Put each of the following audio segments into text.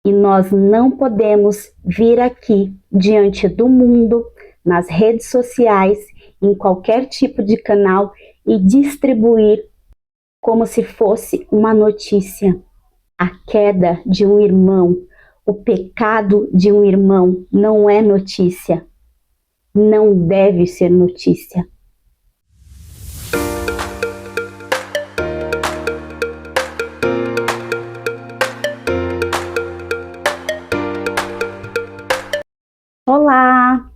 E nós não podemos vir aqui diante do mundo, nas redes sociais, em qualquer tipo de canal e distribuir como se fosse uma notícia. A queda de um irmão, o pecado de um irmão não é notícia. Não deve ser notícia. Olá!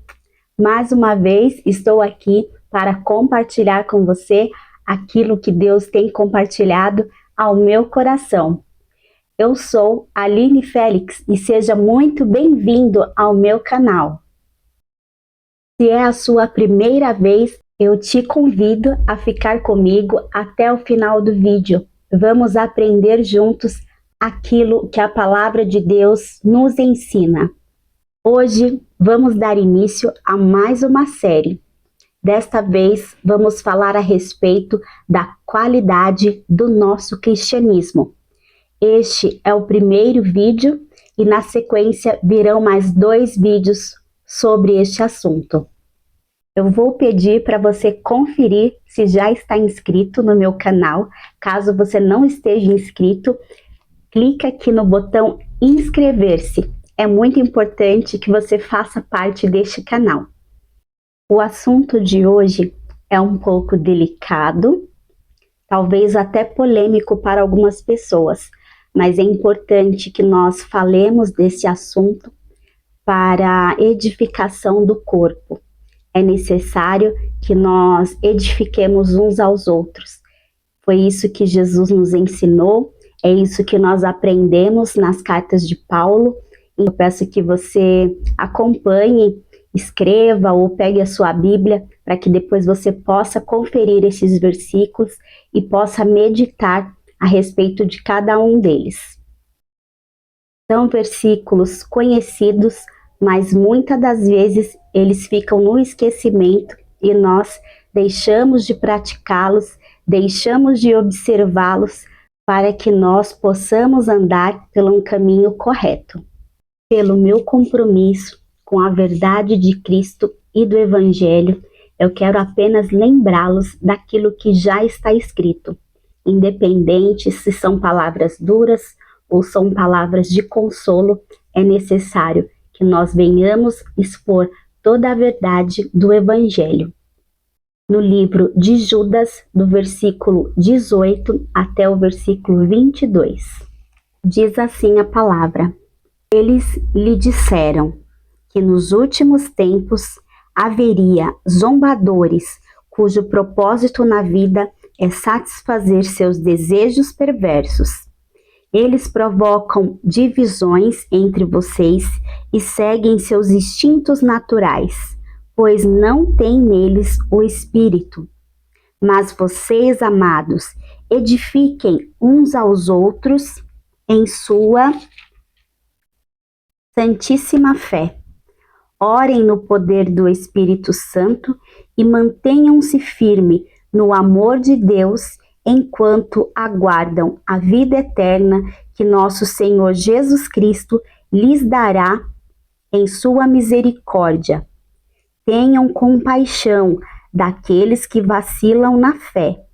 Mais uma vez estou aqui para compartilhar com você aquilo que Deus tem compartilhado ao meu coração. Eu sou Aline Félix e seja muito bem-vindo ao meu canal. Se é a sua primeira vez, eu te convido a ficar comigo até o final do vídeo. Vamos aprender juntos aquilo que a palavra de Deus nos ensina. Hoje vamos dar início a mais uma série. Desta vez vamos falar a respeito da qualidade do nosso cristianismo. Este é o primeiro vídeo e na sequência virão mais 2 vídeos sobre este assunto. Eu vou pedir para você conferir se já está inscrito no meu canal. Caso você não esteja inscrito, clica aqui no botão inscrever-se. É muito importante que você faça parte deste canal. O assunto de hoje é um pouco delicado, talvez até polêmico para algumas pessoas, mas é importante que nós falemos desse assunto para a edificação do corpo. É necessário que nós edifiquemos uns aos outros. Foi isso que Jesus nos ensinou, é isso que nós aprendemos nas cartas de Paulo. Eu peço que você acompanhe, escreva ou pegue a sua Bíblia para que depois você possa conferir esses versículos e possa meditar a respeito de cada um deles. São versículos conhecidos, mas muitas das vezes eles ficam no esquecimento e nós deixamos de praticá-los, deixamos de observá-los para que nós possamos andar por um caminho correto. Pelo meu compromisso com a verdade de Cristo e do Evangelho, eu quero apenas lembrá-los daquilo que já está escrito, independente se são palavras duras ou são palavras de consolo, é necessário que nós venhamos expor toda a verdade do Evangelho. No livro de Judas, do versículo 18 até o versículo 22, diz assim a palavra: Eles lhe disseram que nos últimos tempos haveria zombadores, cujo propósito na vida é satisfazer seus desejos perversos. Eles provocam divisões entre vocês e seguem seus instintos naturais, pois não têm neles o Espírito. Mas vocês, amados, edifiquem uns aos outros em sua santíssima fé. Orem no poder do Espírito Santo e mantenham-se firmes no amor de Deus enquanto aguardam a vida eterna que nosso Senhor Jesus Cristo lhes dará em sua misericórdia. Tenham compaixão daqueles que vacilam na fé.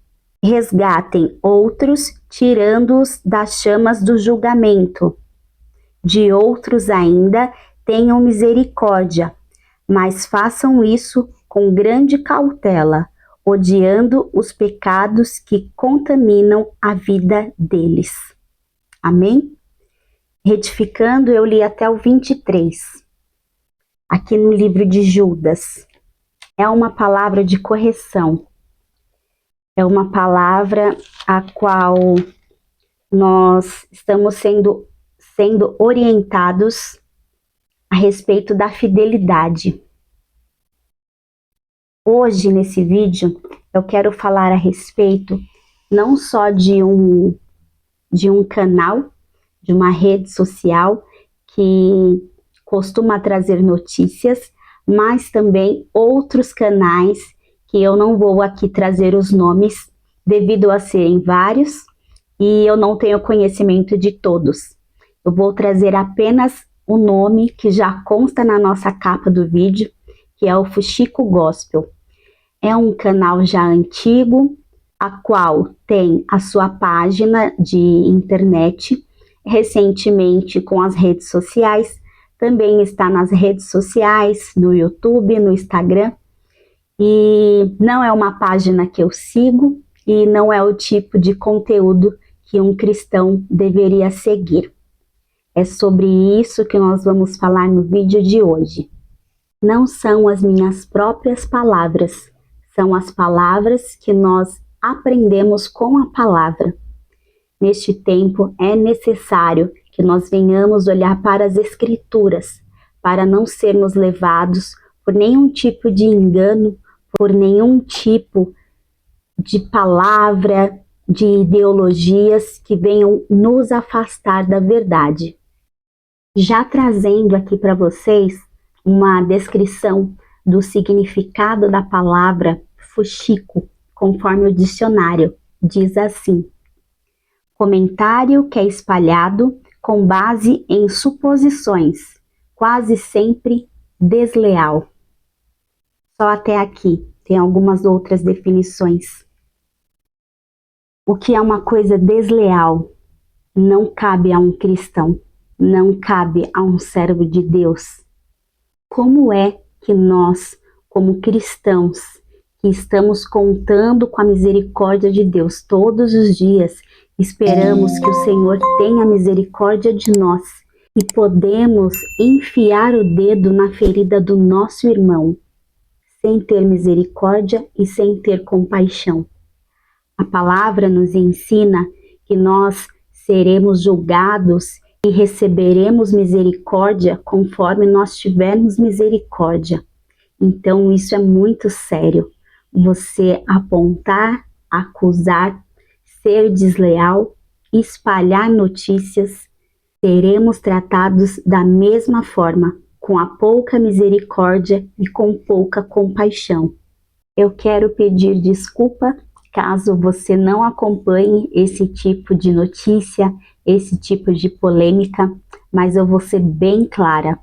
Resgatem outros, tirando-os das chamas do julgamento. De outros ainda tenham misericórdia, mas façam isso com grande cautela, odiando os pecados que contaminam a vida deles. Amém? Retificando, eu li até o 23, aqui no livro de Judas. É uma palavra de correção, é uma palavra a qual nós estamos sendo orientados a respeito da fidelidade. Hoje, nesse vídeo, eu quero falar a respeito não só de um canal, de uma rede social que costuma trazer notícias, mas também outros canais que eu não vou aqui trazer os nomes devido a serem vários e eu não tenho conhecimento de todos. Eu vou trazer apenas o nome que já consta na nossa capa do vídeo, que é o Fuxico Gospel. É um canal já antigo, a qual tem a sua página de internet, recentemente com as redes sociais, também está nas redes sociais, no YouTube, no Instagram, e não é uma página que eu sigo e não é o tipo de conteúdo que um cristão deveria seguir. É sobre isso que nós vamos falar no vídeo de hoje. Não são as minhas próprias palavras, são as palavras que nós aprendemos com a palavra. Neste tempo é necessário que nós venhamos olhar para as Escrituras, para não sermos levados por nenhum tipo de engano, por nenhum tipo de palavra, de ideologias que venham nos afastar da verdade. Já trazendo aqui para vocês uma descrição do significado da palavra fuxico, conforme o dicionário, diz assim: comentário que é espalhado com base em suposições, quase sempre desleal. Só até aqui, tem algumas outras definições. O que é uma coisa desleal não cabe a um cristão, não cabe a um servo de Deus. Como é que nós, como cristãos, que estamos contando com a misericórdia de Deus todos os dias, esperamos que o Senhor tenha misericórdia de nós e podemos enfiar o dedo na ferida do nosso irmão, sem ter misericórdia e sem ter compaixão? A palavra nos ensina que nós seremos julgados e receberemos misericórdia conforme nós tivermos misericórdia. Então isso é muito sério. Você apontar, acusar, ser desleal, espalhar notícias, seremos tratados da mesma forma, com a pouca misericórdia e com pouca compaixão. Eu quero pedir desculpa caso você não acompanhe esse tipo de notícia, esse tipo de polêmica, mas eu vou ser bem clara.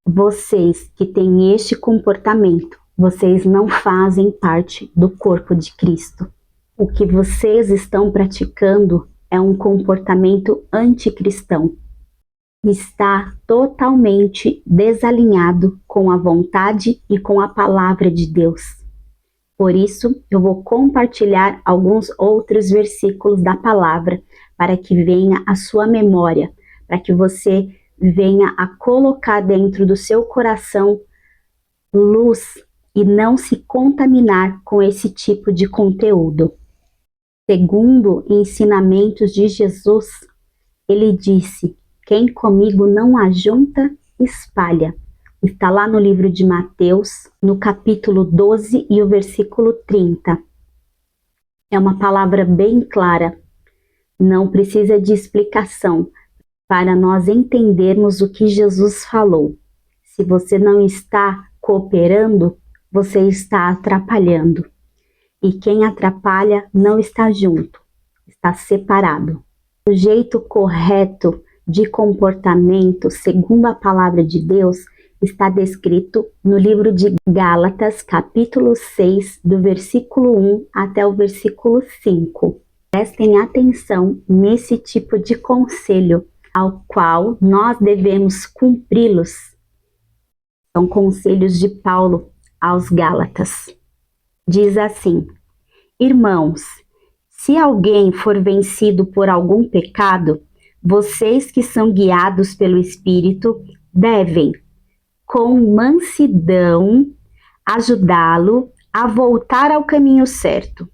Vocês que têm este comportamento, vocês não fazem parte do corpo de Cristo. O que vocês estão praticando é um comportamento anticristão. Está totalmente desalinhado com a vontade e com a palavra de Deus. Por isso, eu vou compartilhar alguns outros versículos da palavra para que venha à sua memória, para que você venha a colocar dentro do seu coração luz e não se contaminar com esse tipo de conteúdo. Segundo ensinamentos de Jesus, ele disse: quem comigo não ajunta, espalha. Está lá no livro de Mateus, no capítulo 12 e o versículo 30. É uma palavra bem clara, não precisa de explicação para nós entendermos o que Jesus falou. Se você não está cooperando, você está atrapalhando. E quem atrapalha não está junto, está separado. O jeito correto de comportamento, segundo a palavra de Deus, está descrito no livro de Gálatas, capítulo 6, do versículo 1 até o versículo 5. Prestem atenção nesse tipo de conselho, ao qual nós devemos cumpri-los. São conselhos de Paulo aos Gálatas. Diz assim: irmãos, se alguém for vencido por algum pecado, vocês que são guiados pelo Espírito devem, com mansidão, ajudá-lo a voltar ao caminho certo.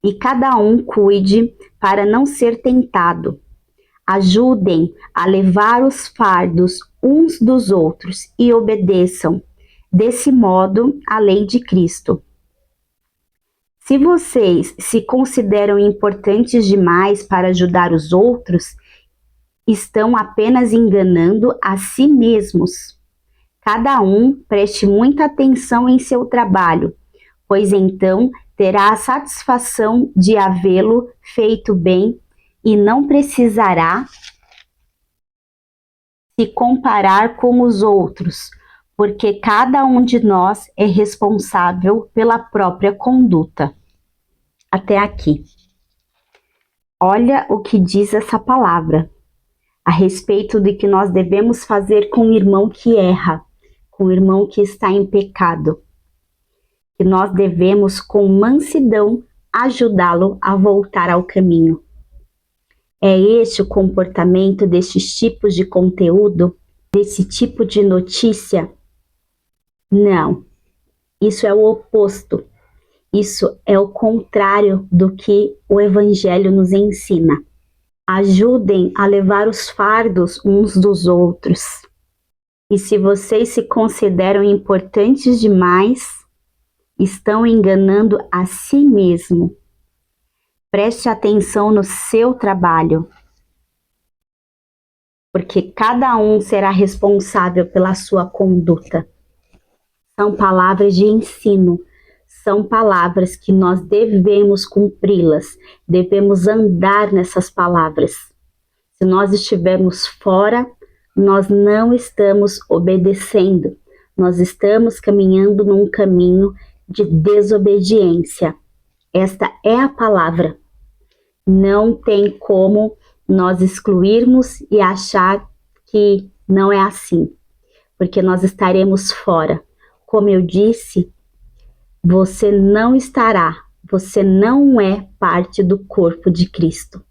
E cada um cuide para não ser tentado. Ajudem a levar os fardos uns dos outros e obedeçam, desse modo, a lei de Cristo. Se vocês se consideram importantes demais para ajudar os outros, estão apenas enganando a si mesmos. Cada um preste muita atenção em seu trabalho, pois então terá a satisfação de havê-lo feito bem e não precisará se comparar com os outros, porque cada um de nós é responsável pela própria conduta. Até aqui. Olha o que diz essa palavra a respeito de que nós devemos fazer com o irmão que erra, com o irmão que está em pecado. Que nós devemos, com mansidão, ajudá-lo a voltar ao caminho. É este o comportamento desses tipos de conteúdo, desse tipo de notícia? Não. Isso é o oposto. Isso é o contrário do que o Evangelho nos ensina. Ajudem a levar os fardos uns dos outros. E se vocês se consideram importantes demais, estão enganando a si mesmo. Preste atenção no seu trabalho, porque cada um será responsável pela sua conduta. São palavras de ensino, são palavras que nós devemos cumpri-las, devemos andar nessas palavras. Se nós estivermos fora, nós não estamos obedecendo, nós estamos caminhando num caminho de desobediência. Esta é a palavra. Não tem como nós excluirmos e achar que não é assim, porque nós estaremos fora. Como eu disse, você não é parte do corpo de Cristo.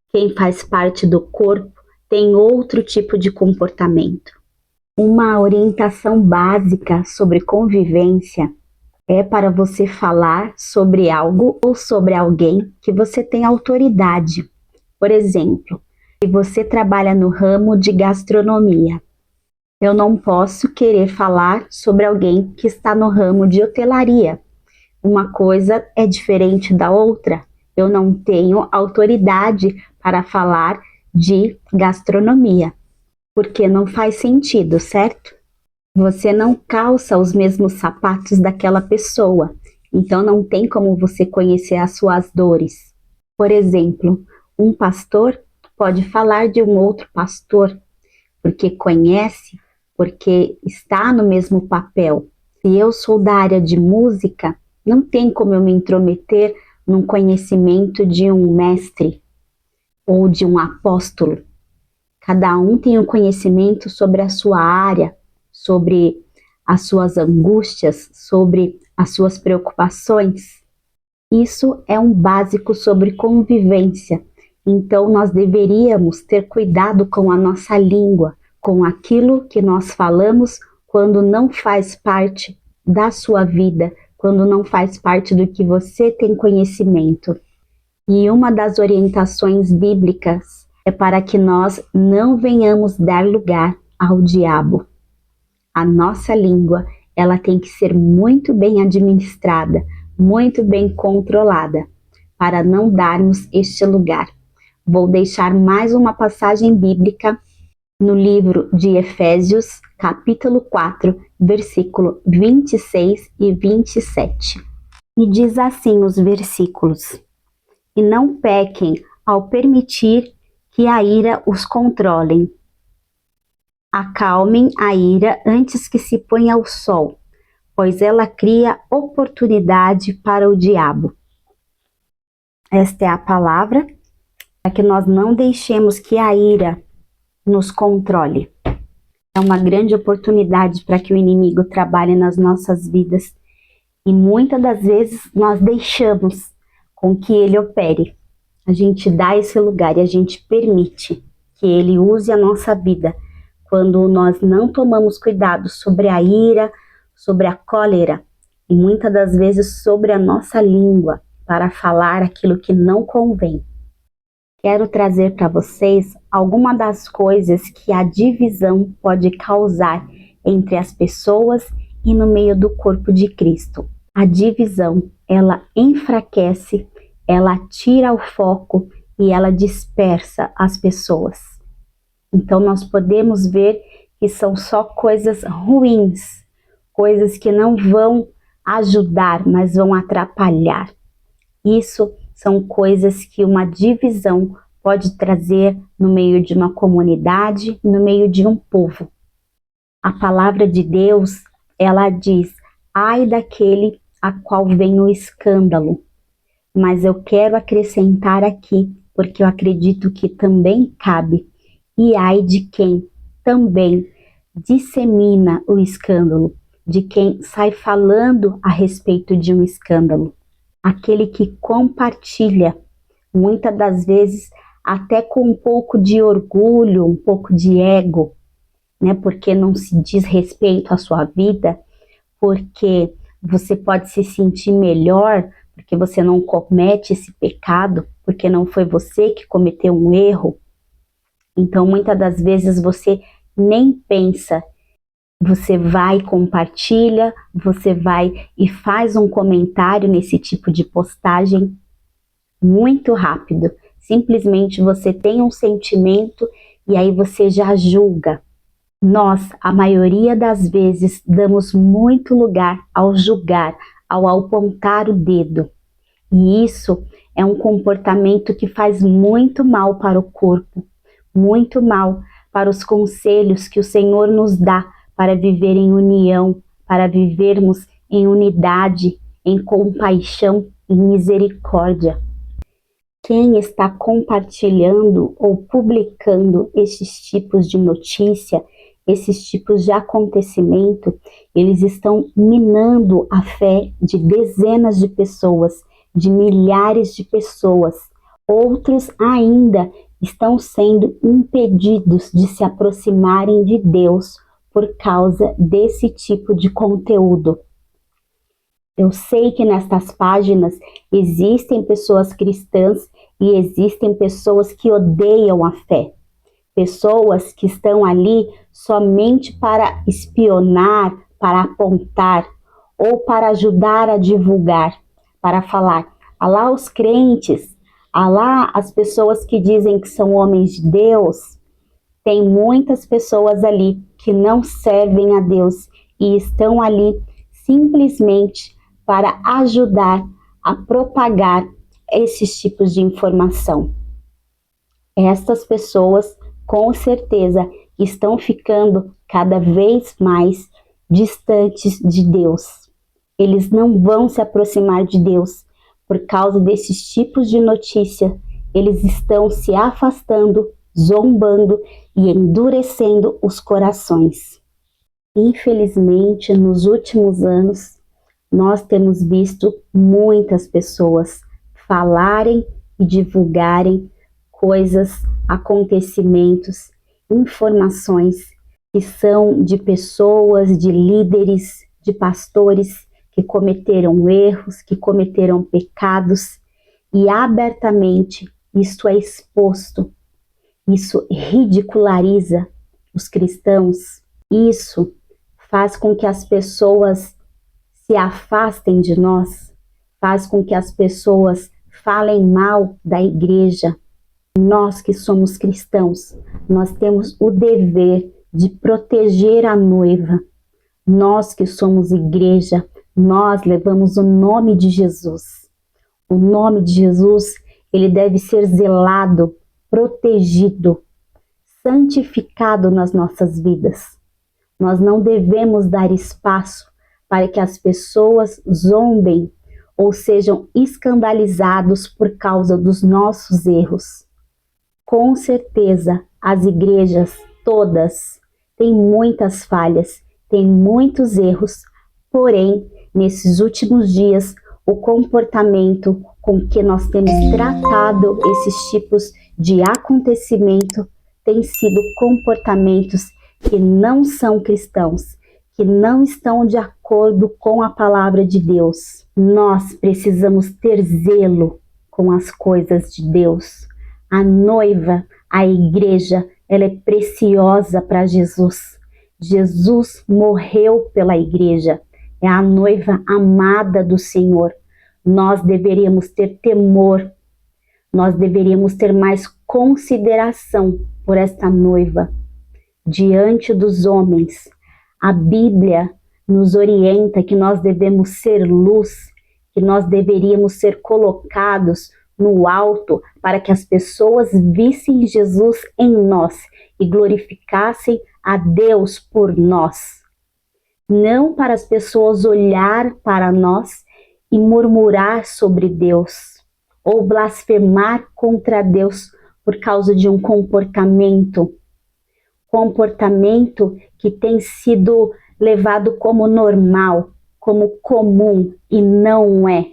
Quem faz parte do corpo tem outro tipo de comportamento. Uma orientação básica sobre convivência é para você falar sobre algo ou sobre alguém que você tem autoridade. Por exemplo, se você trabalha no ramo de gastronomia, eu não posso querer falar sobre alguém que está no ramo de hotelaria. Uma coisa é diferente da outra. Eu não tenho autoridade para falar de gastronomia, porque não faz sentido, certo? Você não calça os mesmos sapatos daquela pessoa, então não tem como você conhecer as suas dores. Por exemplo, um pastor pode falar de um outro pastor, porque conhece, porque está no mesmo papel. Se eu sou da área de música, não tem como eu me intrometer num conhecimento de um mestre ou de um apóstolo. Cada um tem um conhecimento sobre a sua área, sobre as suas angústias, sobre as suas preocupações. Isso é um básico sobre convivência. Então, nós deveríamos ter cuidado com a nossa língua, com aquilo que nós falamos quando não faz parte da sua vida, quando não faz parte do que você tem conhecimento. E uma das orientações bíblicas é para que nós não venhamos dar lugar ao diabo. A nossa língua, ela tem que ser muito bem administrada, muito bem controlada, para não darmos este lugar. Vou deixar mais uma passagem bíblica no livro de Efésios, capítulo 4, versículo 26 e 27. E diz assim os versículos: E não pequem ao permitir que a ira os controlem. Acalmem a ira antes que se ponha o sol, pois ela cria oportunidade para o diabo. Esta é a palavra para que nós não deixemos que a ira nos controle. É uma grande oportunidade para que o inimigo trabalhe nas nossas vidas e muitas das vezes nós deixamos com que ele opere. A gente dá esse lugar e a gente permite que ele use a nossa vida quando nós não tomamos cuidado sobre a ira, sobre a cólera e muitas das vezes sobre a nossa língua para falar aquilo que não convém. Quero trazer para vocês algumas das coisas que a divisão pode causar entre as pessoas e no meio do corpo de Cristo. A divisão, ela enfraquece, ela tira o foco e ela dispersa as pessoas. Então nós podemos ver que são só coisas ruins, coisas que não vão ajudar, mas vão atrapalhar. Isso são coisas que uma divisão pode trazer no meio de uma comunidade, no meio de um povo. A palavra de Deus, ela diz: ai daquele a qual vem o escândalo. Mas eu quero acrescentar aqui, porque eu acredito que também cabe, e ai de quem também dissemina o escândalo, de quem sai falando a respeito de um escândalo. Aquele que compartilha, muitas das vezes até com um pouco de orgulho, um pouco de ego, né? Porque não se diz respeito à sua vida, porque você pode se sentir melhor, porque você não comete esse pecado, porque não foi você que cometeu um erro. Então, muitas das vezes você nem pensa, você vai e compartilha, você vai e faz um comentário nesse tipo de postagem muito rápido. Simplesmente você tem um sentimento e aí você já julga. Nós, a maioria das vezes, damos muito lugar ao julgar, ao apontar o dedo. E isso é um comportamento que faz muito mal para o corpo, muito mal para os conselhos que o Senhor nos dá para viver em união, para vivermos em unidade, em compaixão e misericórdia. Quem está compartilhando ou publicando esses tipos de notícia, esses tipos de acontecimento, eles estão minando a fé de dezenas de pessoas, de milhares de pessoas. Outros ainda estão sendo impedidos de se aproximarem de Deus por causa desse tipo de conteúdo. Eu sei que nestas páginas existem pessoas cristãs e existem pessoas que odeiam a fé. Pessoas que estão ali somente para espionar, para apontar ou para ajudar a divulgar, para falar: alá os crentes, alá as pessoas que dizem que são homens de Deus. Tem muitas pessoas ali que não servem a Deus e estão ali simplesmente para ajudar a propagar esses tipos de informação. Estas pessoas, com certeza, estão ficando cada vez mais distantes de Deus. Eles não vão se aproximar de Deus por causa desses tipos de notícia. Eles estão se afastando, zombando e endurecendo os corações. Infelizmente, nos últimos anos, nós temos visto muitas pessoas falarem e divulgarem coisas, acontecimentos, informações que são de pessoas, de líderes, de pastores que cometeram erros, que cometeram pecados, e abertamente isso é exposto, isso ridiculariza os cristãos, isso faz com que as pessoas se afastem de nós, faz com que as pessoas falem mal da igreja. Nós que somos cristãos, nós temos o dever de proteger a noiva. Nós que somos igreja, nós levamos o nome de Jesus. O nome de Jesus, ele deve ser zelado, protegido, santificado nas nossas vidas. Nós não devemos dar espaço para que as pessoas zombem ou sejam escandalizados por causa dos nossos erros. Com certeza, as igrejas todas têm muitas falhas, têm muitos erros, porém, nesses últimos dias, o comportamento com que nós temos tratado esses tipos de acontecimento tem sido comportamentos que não são cristãos, que não estão de acordo com a palavra de Deus. Nós precisamos ter zelo com as coisas de Deus. A noiva, a igreja, ela é preciosa para Jesus. Jesus morreu pela igreja. É a noiva amada do Senhor. Nós deveríamos ter temor. Nós deveríamos ter mais consideração por esta noiva diante dos homens. A Bíblia nos orienta que nós devemos ser luz, que nós deveríamos ser colocados no alto para que as pessoas vissem Jesus em nós e glorificassem a Deus por nós. Não para as pessoas olhar para nós e murmurar sobre Deus ou blasfemar contra Deus por causa de um comportamento que tem sido levado como normal, como comum, e não é.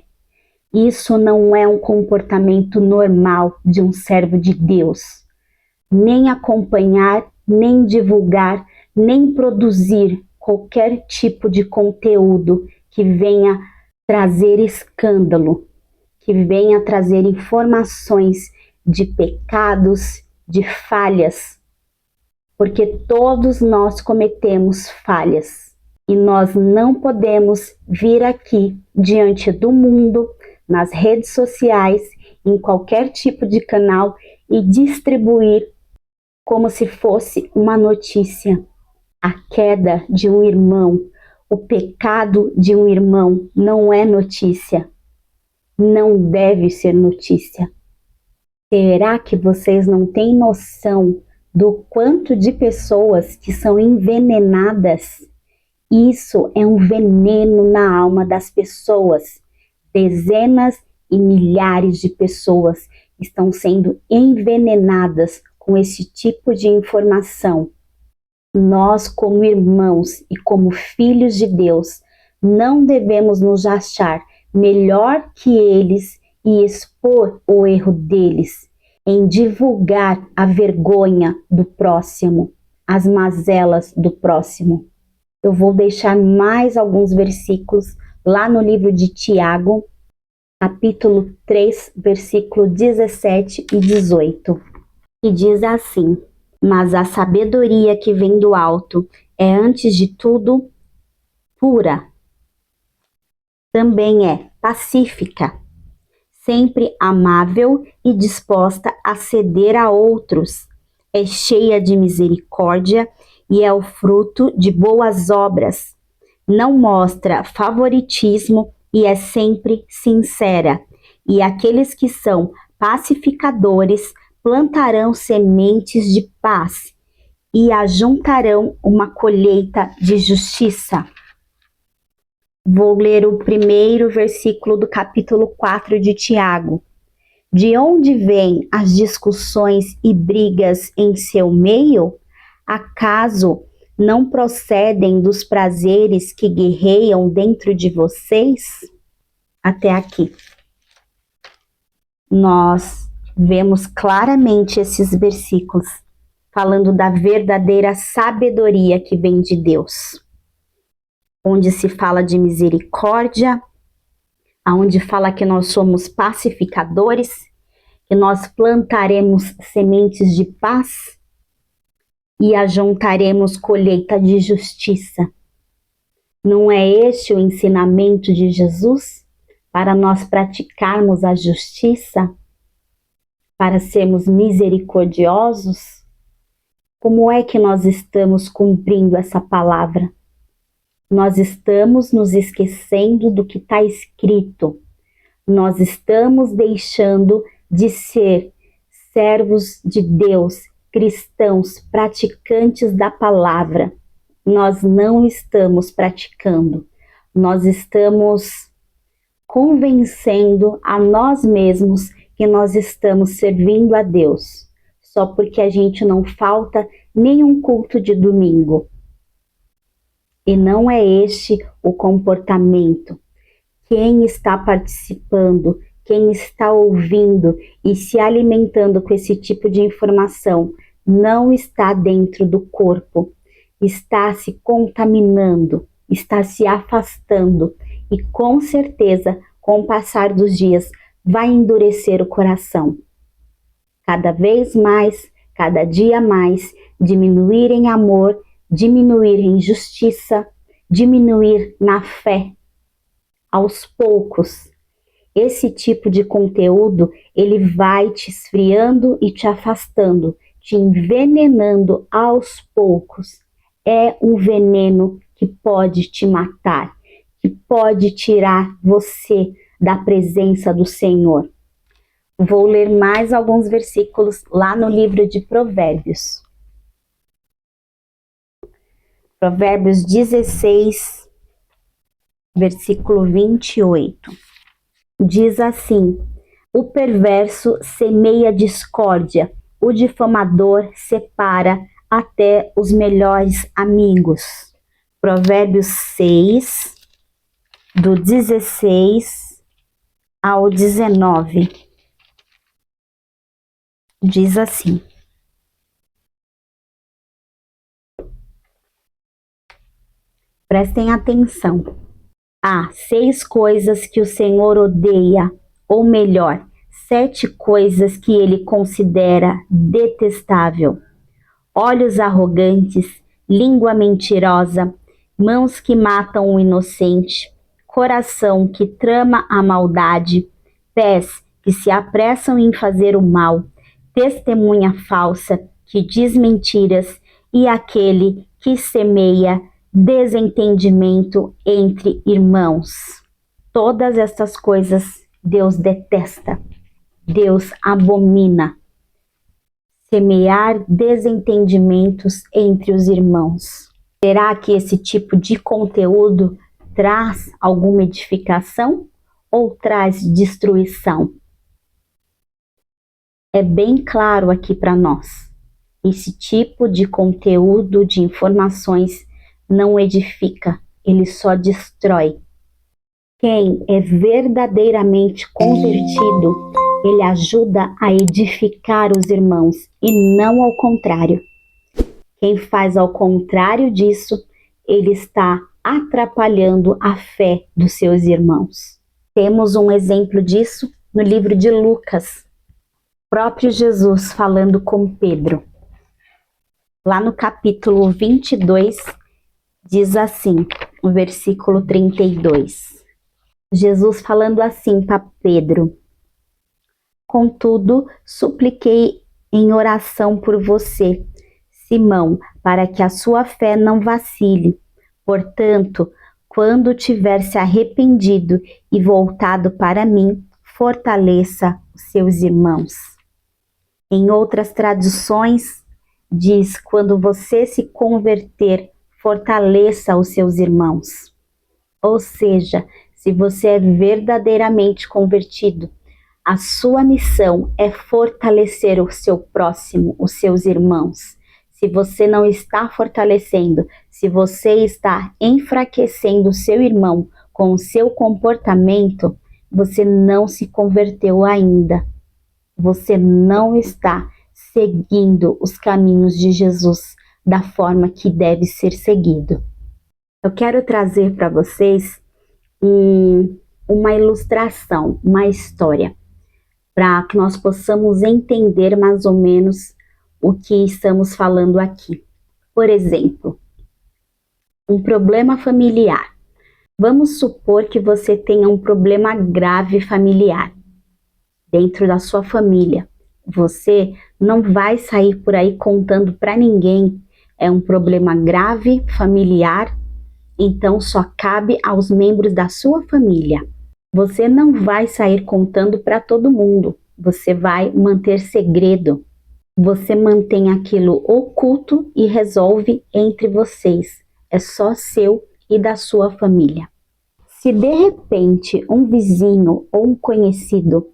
Isso não é um comportamento normal de um servo de Deus. Nem acompanhar, nem divulgar, nem produzir qualquer tipo de conteúdo que venha trazer escândalo, que venha trazer informações de pecados, de falhas, porque todos nós cometemos falhas e nós não podemos vir aqui diante do mundo, nas redes sociais, em qualquer tipo de canal e distribuir como se fosse uma notícia. A queda de um irmão, o pecado de um irmão não é notícia, não deve ser notícia. Será que vocês não têm noção do quanto de pessoas que são envenenadas? Isso é um veneno na alma das pessoas. Dezenas e milhares de pessoas estão sendo envenenadas com esse tipo de informação. Nós, como irmãos e como filhos de Deus, não devemos nos achar melhor que eles e expor o erro deles, em divulgar a vergonha do próximo, as mazelas do próximo. Eu vou deixar mais alguns versículos lá no livro de Tiago, capítulo 3, versículo 17 e 18, que diz assim: mas a sabedoria que vem do alto é, antes de tudo, pura. Também é pacífica, sempre amável e disposta a ceder a outros. É cheia de misericórdia e é o fruto de boas obras. Não mostra favoritismo e é sempre sincera. E aqueles que são pacificadores plantarão sementes de paz e ajuntarão uma colheita de justiça. Vou ler o primeiro versículo do capítulo 4 de Tiago. De onde vêm as discussões e brigas em seu meio? Acaso não procedem dos prazeres que guerreiam dentro de vocês? Até aqui. Nós vemos claramente esses versículos falando da verdadeira sabedoria que vem de Deus, onde se fala de misericórdia, onde fala que nós somos pacificadores, que nós plantaremos sementes de paz e ajuntaremos colheita de justiça. Não é este o ensinamento de Jesus para nós praticarmos a justiça, para sermos misericordiosos? Como é que nós estamos cumprindo essa palavra? Nós estamos nos esquecendo do que está escrito. Nós estamos deixando de ser servos de Deus, cristãos, praticantes da palavra. Nós não estamos praticando. Nós estamos convencendo a nós mesmos que nós estamos servindo a Deus, só porque a gente não falta nenhum culto de domingo. E não é este o comportamento. Quem está participando, quem está ouvindo e se alimentando com esse tipo de informação não está dentro do corpo, está se contaminando, está se afastando e com certeza, com o passar dos dias, vai endurecer o coração. Cada vez mais, cada dia mais, diminuir em amor, diminuir em justiça, diminuir na fé. Aos poucos, esse tipo de conteúdo, ele vai te esfriando e te afastando, te envenenando aos poucos. É um veneno que pode te matar, que pode tirar você da presença do Senhor. Vou ler mais alguns versículos lá no livro de Provérbios. Provérbios 16, versículo 28. Diz assim: o perverso semeia discórdia, o difamador separa até os melhores amigos. Provérbios 6, do 16 ao 19. Diz assim: prestem atenção. Há 6 coisas que o Senhor odeia, ou melhor, 7 coisas que ele considera detestável: olhos arrogantes, língua mentirosa, mãos que matam o inocente, coração que trama a maldade, pés que se apressam em fazer o mal, testemunha falsa que diz mentiras e aquele que semeia desentendimento entre irmãos. Todas estas coisas Deus detesta, Deus abomina. Semear desentendimentos entre os irmãos. Será que esse tipo de conteúdo traz alguma edificação ou traz destruição? É bem claro aqui para nós. Esse tipo de conteúdo, de informações, não edifica, ele só destrói. Quem é verdadeiramente convertido, ele ajuda a edificar os irmãos e não ao contrário. Quem faz ao contrário disso, ele está atrapalhando a fé dos seus irmãos. Temos um exemplo disso no livro de Lucas. O próprio Jesus falando com Pedro. Lá no capítulo 22, diz assim, no versículo 32. Jesus falando assim para Pedro: contudo, supliquei em oração por você, Simão, para que a sua fé não vacile. Portanto, quando tiver se arrependido e voltado para mim, fortaleça os seus irmãos. Em outras traduções, diz: quando você se converter, fortaleça os seus irmãos. Ou seja, se você é verdadeiramente convertido, a sua missão é fortalecer o seu próximo, os seus irmãos. Se você não está fortalecendo, se você está enfraquecendo o seu irmão com o seu comportamento, você não se converteu ainda. Você não está seguindo os caminhos de Jesus da forma que deve ser seguido. Eu quero trazer para vocês uma ilustração, uma história, para que nós possamos entender mais ou menos o que estamos falando aqui. Por exemplo, um problema familiar. Vamos supor que você tenha um problema grave familiar dentro da sua família. Você não vai sair por aí contando para ninguém. É um problema grave familiar, então só cabe aos membros da sua família. Você não vai sair contando para todo mundo. Você vai manter segredo. Você mantém aquilo oculto e resolve entre vocês. É só seu e da sua família. Se de repente um vizinho ou um conhecido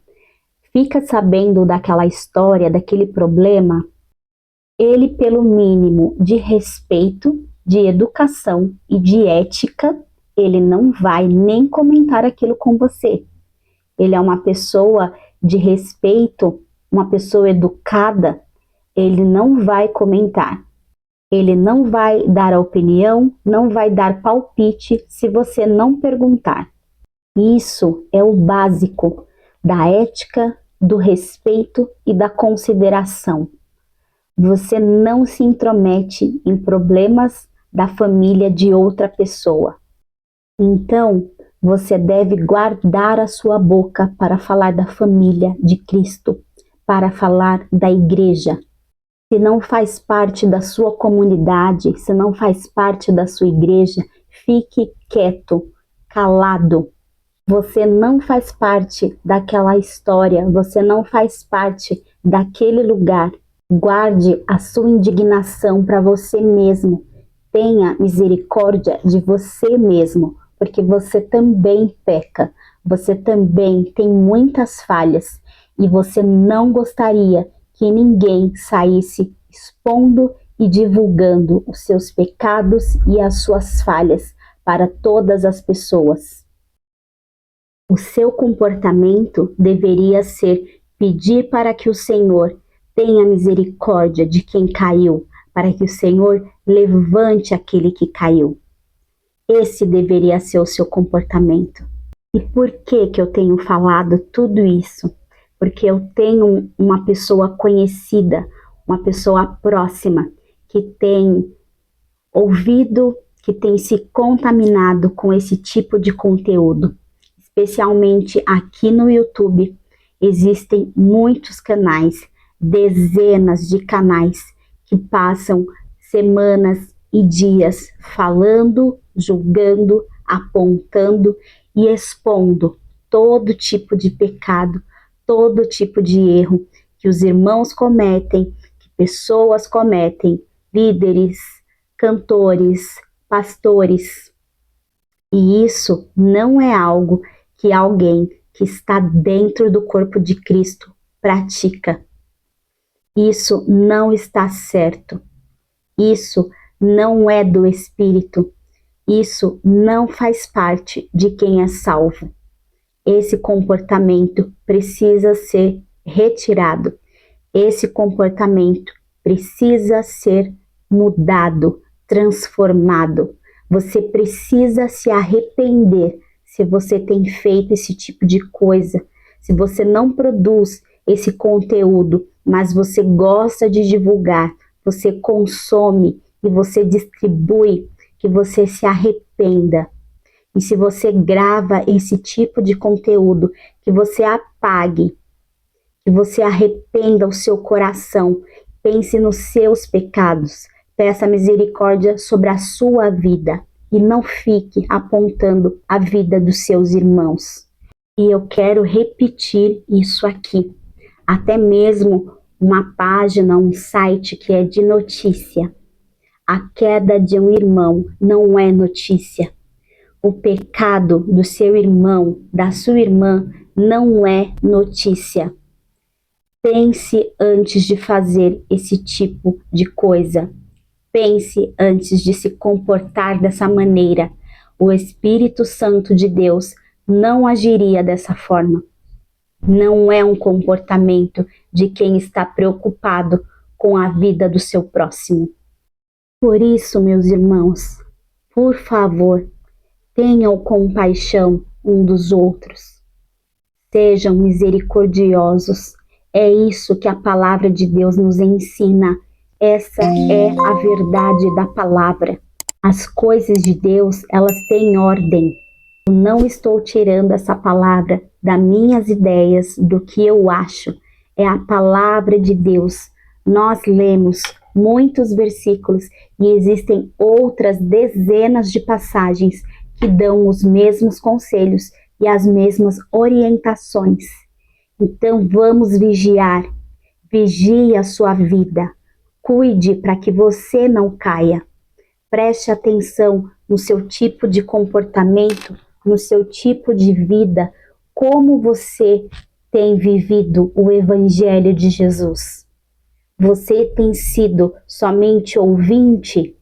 fica sabendo daquela história, daquele problema, ele, pelo mínimo de respeito, de educação e de ética, ele não vai nem comentar aquilo com você. Ele é uma pessoa de respeito, uma pessoa educada, ele não vai comentar. Ele não vai dar a opinião, não vai dar palpite se você não perguntar. Isso é o básico da ética, do respeito e da consideração. Você não se intromete em problemas da família de outra pessoa. Então, você deve guardar a sua boca para falar da família de Cristo, para falar da igreja. Se não faz parte da sua comunidade, se não faz parte da sua igreja, fique quieto, calado. Você não faz parte daquela história, você não faz parte daquele lugar. Guarde a sua indignação para você mesmo. Tenha misericórdia de você mesmo, porque você também peca. Você também tem muitas falhas e você não gostaria que ninguém saísse expondo e divulgando os seus pecados e as suas falhas para todas as pessoas. O seu comportamento deveria ser pedir para que o Senhor tenha misericórdia de quem caiu, para que o Senhor levante aquele que caiu. Esse deveria ser o seu comportamento. E por que eu tenho falado tudo isso? Porque eu tenho uma pessoa conhecida, uma pessoa próxima, que tem ouvido, que tem se contaminado com esse tipo de conteúdo. Especialmente aqui no YouTube, existem muitos canais, dezenas de canais que passam semanas e dias falando, julgando, apontando e expondo todo tipo de pecado, todo tipo de erro que os irmãos cometem, que pessoas cometem, líderes, cantores, pastores. E isso não é algo que alguém que está dentro do corpo de Cristo pratica. Isso não está certo. Isso não é do Espírito. Isso não faz parte de quem é salvo. Esse comportamento precisa ser retirado. Esse comportamento precisa ser mudado, transformado. Você precisa se arrepender se você tem feito esse tipo de coisa. Se você não produz esse conteúdo, mas você gosta de divulgar, você consome e você distribui, que você se arrependa. E se você grava esse tipo de conteúdo, que você apague, que você arrependa o seu coração, pense nos seus pecados, peça misericórdia sobre a sua vida e não fique apontando a vida dos seus irmãos. E eu quero repetir isso aqui. Até mesmo uma página, um site que é de notícia. A queda de um irmão não é notícia. O pecado do seu irmão, da sua irmã, não é notícia. Pense antes de fazer esse tipo de coisa. Pense antes de se comportar dessa maneira. O Espírito Santo de Deus não agiria dessa forma. Não é um comportamento de quem está preocupado com a vida do seu próximo. Por isso, meus irmãos, por favor, tenham compaixão um dos outros. Sejam misericordiosos. É isso que a palavra de Deus nos ensina. Essa é a verdade da palavra. As coisas de Deus, elas têm ordem. Eu não estou tirando essa palavra das minhas ideias, do que eu acho. É a palavra de Deus. Nós lemos muitos versículos e existem outras dezenas de passagens que dão os mesmos conselhos e as mesmas orientações. Então vamos vigiar. Vigie a sua vida. Cuide para que você não caia. Preste atenção no seu tipo de comportamento, no seu tipo de vida, como você tem vivido o Evangelho de Jesus. Você tem sido somente ouvinte?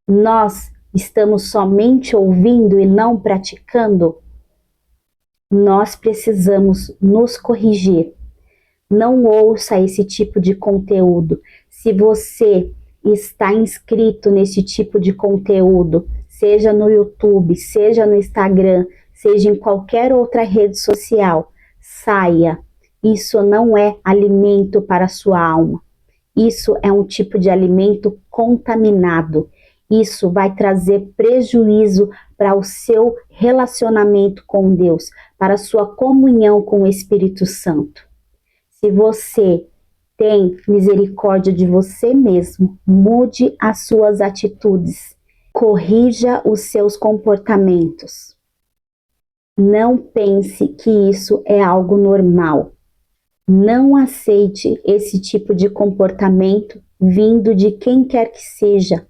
Nós estamos somente ouvindo e não praticando? Nós precisamos nos corrigir. Não ouça esse tipo de conteúdo. Se você está inscrito nesse tipo de conteúdo, seja no YouTube, seja no Instagram, seja em qualquer outra rede social, saia. Isso não é alimento para a sua alma. Isso é um tipo de alimento contaminado. Isso vai trazer prejuízo para o seu relacionamento com Deus, para a sua comunhão com o Espírito Santo. Se você tem misericórdia de você mesmo, mude as suas atitudes, corrija os seus comportamentos. Não pense que isso é algo normal. Não aceite esse tipo de comportamento vindo de quem quer que seja.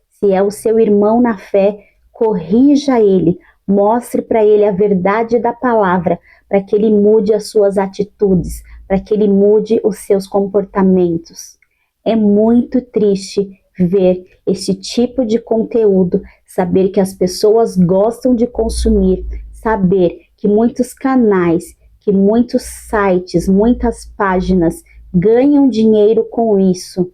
Se é o seu irmão na fé, corrija ele, mostre para ele a verdade da palavra, para que ele mude as suas atitudes, para que ele mude os seus comportamentos. É muito triste ver esse tipo de conteúdo, saber que as pessoas gostam de consumir, saber que muitos canais, que muitos sites, muitas páginas ganham dinheiro com isso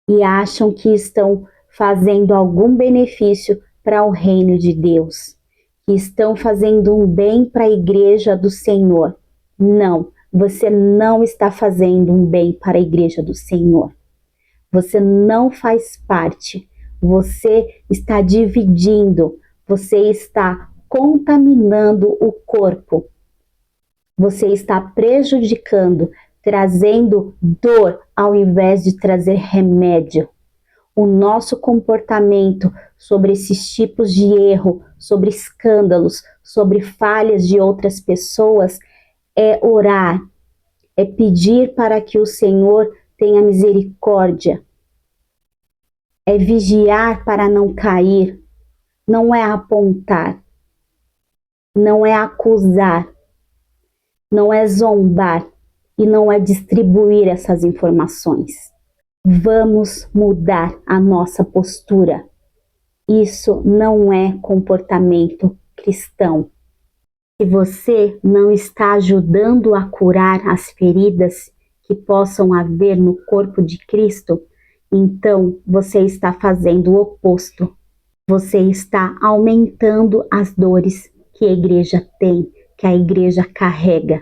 e acham que estão fazendo algum benefício para o reino de Deus, que estão fazendo um bem para a igreja do Senhor. Não, você não está fazendo um bem para a igreja do Senhor. Você não faz parte. Você está dividindo, você está contaminando o corpo. Você está prejudicando, trazendo dor ao invés de trazer remédio. O nosso comportamento sobre esses tipos de erro, sobre escândalos, sobre falhas de outras pessoas, é orar, é pedir para que o Senhor tenha misericórdia, é vigiar para não cair, não é apontar, não é acusar, não é zombar e não é distribuir essas informações. Vamos mudar a nossa postura. Isso não é comportamento cristão. Se você não está ajudando a curar as feridas que possam haver no corpo de Cristo, então você está fazendo o oposto. Você está aumentando as dores que a igreja tem, que a igreja carrega.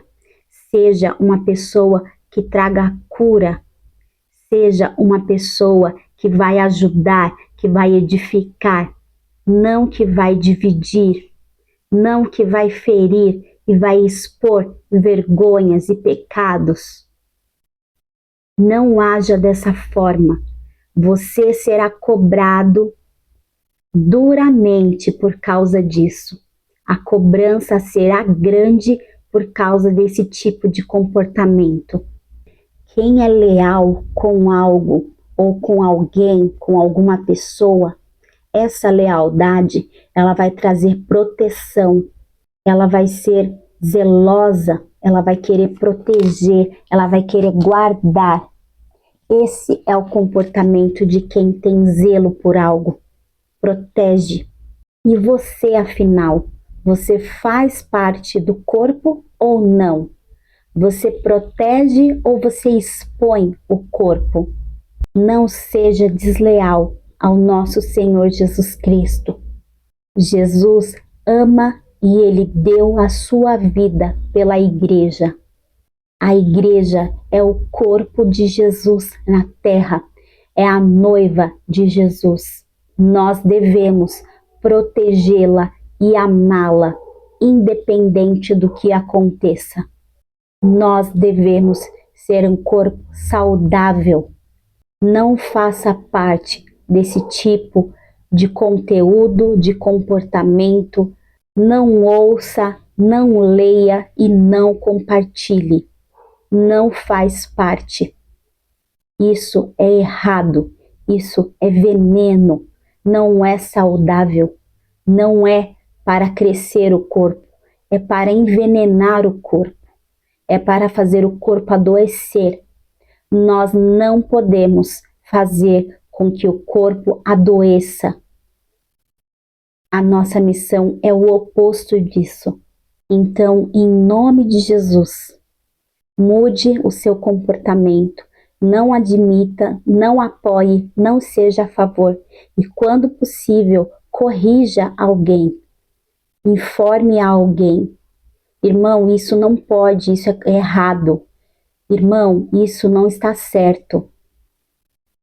Seja uma pessoa que traga cura, seja uma pessoa que vai ajudar, que vai edificar, não que vai dividir, não que vai ferir e vai expor vergonhas e pecados. Não haja dessa forma. Você será cobrado duramente por causa disso. A cobrança será grande por causa desse tipo de comportamento. Quem é leal com algo ou com alguém, com alguma pessoa, essa lealdade, ela vai trazer proteção, ela vai ser zelosa, ela vai querer proteger, ela vai querer guardar. Esse é o comportamento de quem tem zelo por algo. Protege. E você, afinal, você faz parte do corpo ou não? Você protege ou você expõe o corpo? Não seja desleal ao nosso Senhor Jesus Cristo. Jesus ama e Ele deu a sua vida pela igreja. A igreja é o corpo de Jesus na terra, é a noiva de Jesus. Nós devemos protegê-la e amá-la, independente do que aconteça. Nós devemos ser um corpo saudável. Não faça parte desse tipo de conteúdo, de comportamento. Não ouça, não leia e não compartilhe. Não faz parte. Isso é errado. Isso é veneno. Não é saudável. Não é para crescer o corpo. É para envenenar o corpo. É para fazer o corpo adoecer. Nós não podemos fazer com que o corpo adoeça. A nossa missão é o oposto disso. Então, em nome de Jesus, mude o seu comportamento. Não admita, não apoie, não seja a favor. E quando possível, corrija alguém. Informe a alguém. Irmão, isso não pode, isso é errado. Irmão, isso não está certo.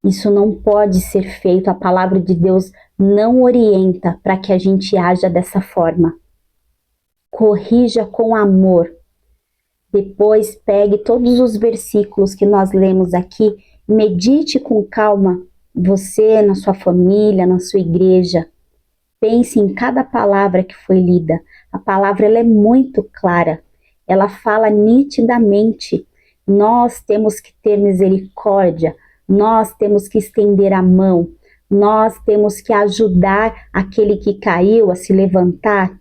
Isso não pode ser feito. A palavra de Deus não orienta para que a gente haja dessa forma. Corrija com amor. Depois pegue todos os versículos que nós lemos aqui, medite com calma, você, na sua família, na sua igreja. pense em cada palavra que foi lida. A palavra ela é muito clara, ela fala nitidamente. Nós temos que ter misericórdia, nós temos que estender a mão, nós temos que ajudar aquele que caiu a se levantar.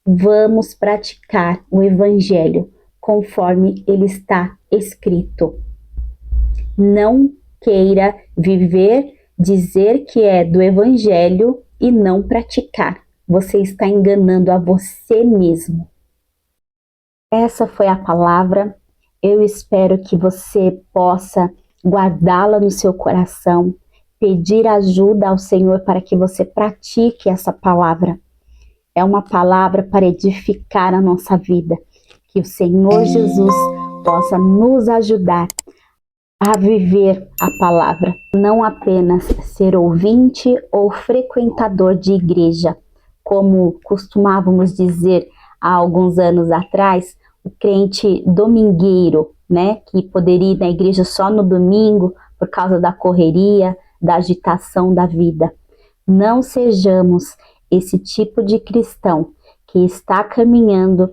Vamos praticar o Evangelho conforme ele está escrito. Não queira viver, dizer que é do Evangelho e não praticar. Você está enganando a você mesmo. Essa foi a palavra. Eu espero que você possa guardá-la no seu coração, pedir ajuda ao Senhor para que você pratique essa palavra. É uma palavra para edificar a nossa vida. Que o Senhor Jesus possa nos ajudar a viver a palavra, não apenas ser ouvinte ou frequentador de igreja, como costumávamos dizer há alguns anos atrás, o crente domingueiro, né, que poderia ir na igreja só no domingo por causa da correria, da agitação da vida. Não sejamos esse tipo de cristão que está caminhando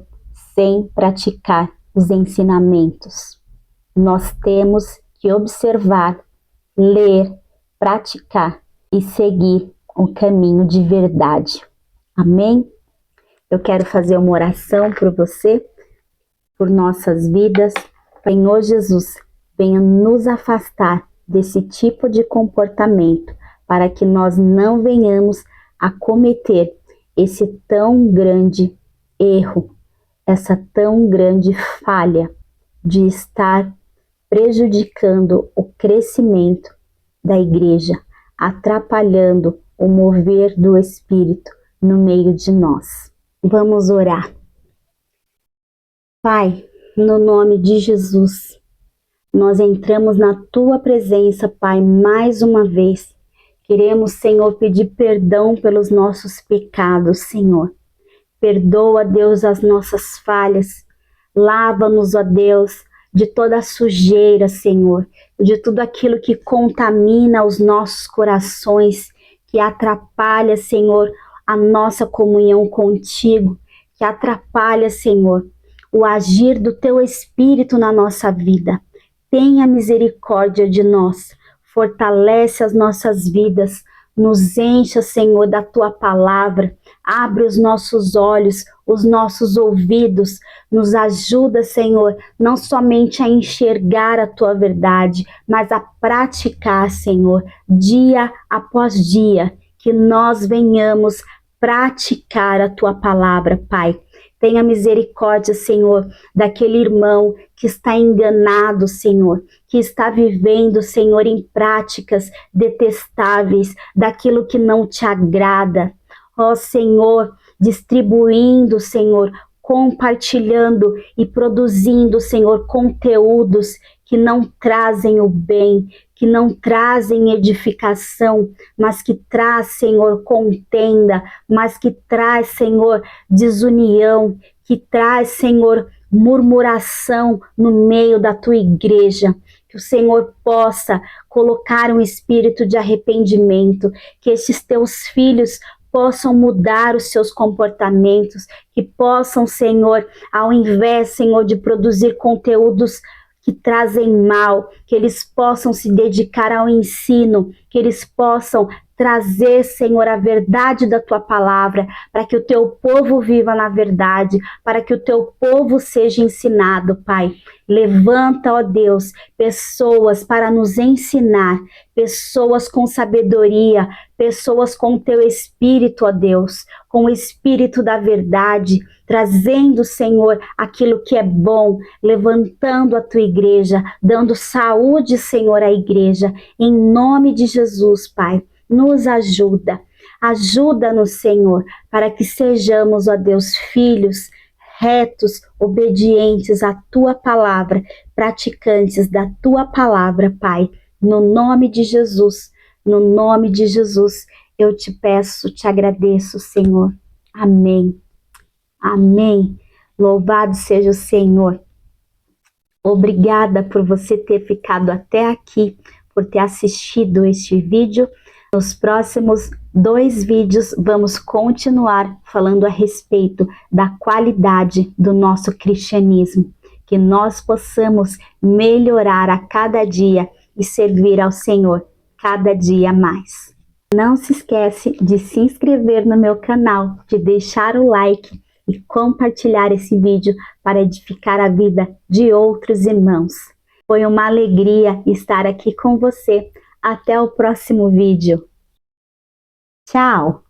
sem praticar os ensinamentos. Nós temos que observar, ler, praticar e seguir um caminho de verdade. Amém? Eu quero fazer uma oração por você, por nossas vidas. Senhor Jesus, venha nos afastar desse tipo de comportamento para que nós não venhamos a cometer esse tão grande erro, essa tão grande falha de estar prejudicando o crescimento da igreja, atrapalhando o mover do Espírito no meio de nós. Vamos orar. Pai, no nome de Jesus, nós entramos na Tua presença, Pai, mais uma vez. Queremos, Senhor, pedir perdão pelos nossos pecados, Senhor. Perdoa, Deus, as nossas falhas. Lava-nos, ó Deus, de toda a sujeira, Senhor, de tudo aquilo que contamina os nossos corações, que atrapalha, Senhor, a nossa comunhão contigo, que atrapalha, Senhor, o agir do Teu Espírito na nossa vida. Tenha misericórdia de nós, fortalece as nossas vidas, nos encha, Senhor, da Tua palavra, abre os nossos olhos, os nossos ouvidos, nos ajuda, Senhor, não somente a enxergar a Tua verdade, mas a praticar, Senhor, dia após dia, que nós venhamos praticar a Tua palavra, Pai. Tenha misericórdia, Senhor, daquele irmão que está enganado, Senhor, que está vivendo, Senhor, em práticas detestáveis, daquilo que não Te agrada. Ó Senhor, distribuindo, Senhor, compartilhando e produzindo, Senhor, conteúdos que não trazem o bem, que não trazem edificação, mas que traz, Senhor, contenda, mas que traz, Senhor, desunião, que traz, Senhor, murmuração no meio da Tua igreja. Que o Senhor possa colocar um espírito de arrependimento, que esses Teus filhos possam mudar os seus comportamentos, que possam, Senhor, ao invés, Senhor, de produzir conteúdos que trazem mal, que eles possam se dedicar ao ensino, que eles possam trazer, Senhor, a verdade da Tua palavra, para que o Teu povo viva na verdade, para que o Teu povo seja ensinado, Pai. Levanta, ó Deus, pessoas para nos ensinar, pessoas com sabedoria, pessoas com Teu Espírito, ó Deus, com o Espírito da verdade, trazendo, Senhor, aquilo que é bom, levantando a Tua igreja, dando saúde, Senhor, à igreja, em nome de Jesus, Pai. Nos ajuda, ajuda-nos, Senhor, para que sejamos, ó Deus, filhos retos, obedientes à Tua palavra, praticantes da Tua palavra, Pai. No nome de Jesus, no nome de Jesus, eu Te peço, Te agradeço, Senhor. Amém. Amém. Louvado seja o Senhor. Obrigada por você ter ficado até aqui, por ter assistido este vídeo. Nos próximos 2 vídeos vamos continuar falando a respeito da qualidade do nosso cristianismo, que nós possamos melhorar a cada dia e servir ao Senhor cada dia mais. Não se esquece de se inscrever no meu canal, de deixar o like e compartilhar esse vídeo para edificar a vida de outros irmãos. Foi uma alegria estar aqui com você. Até o próximo vídeo. Tchau!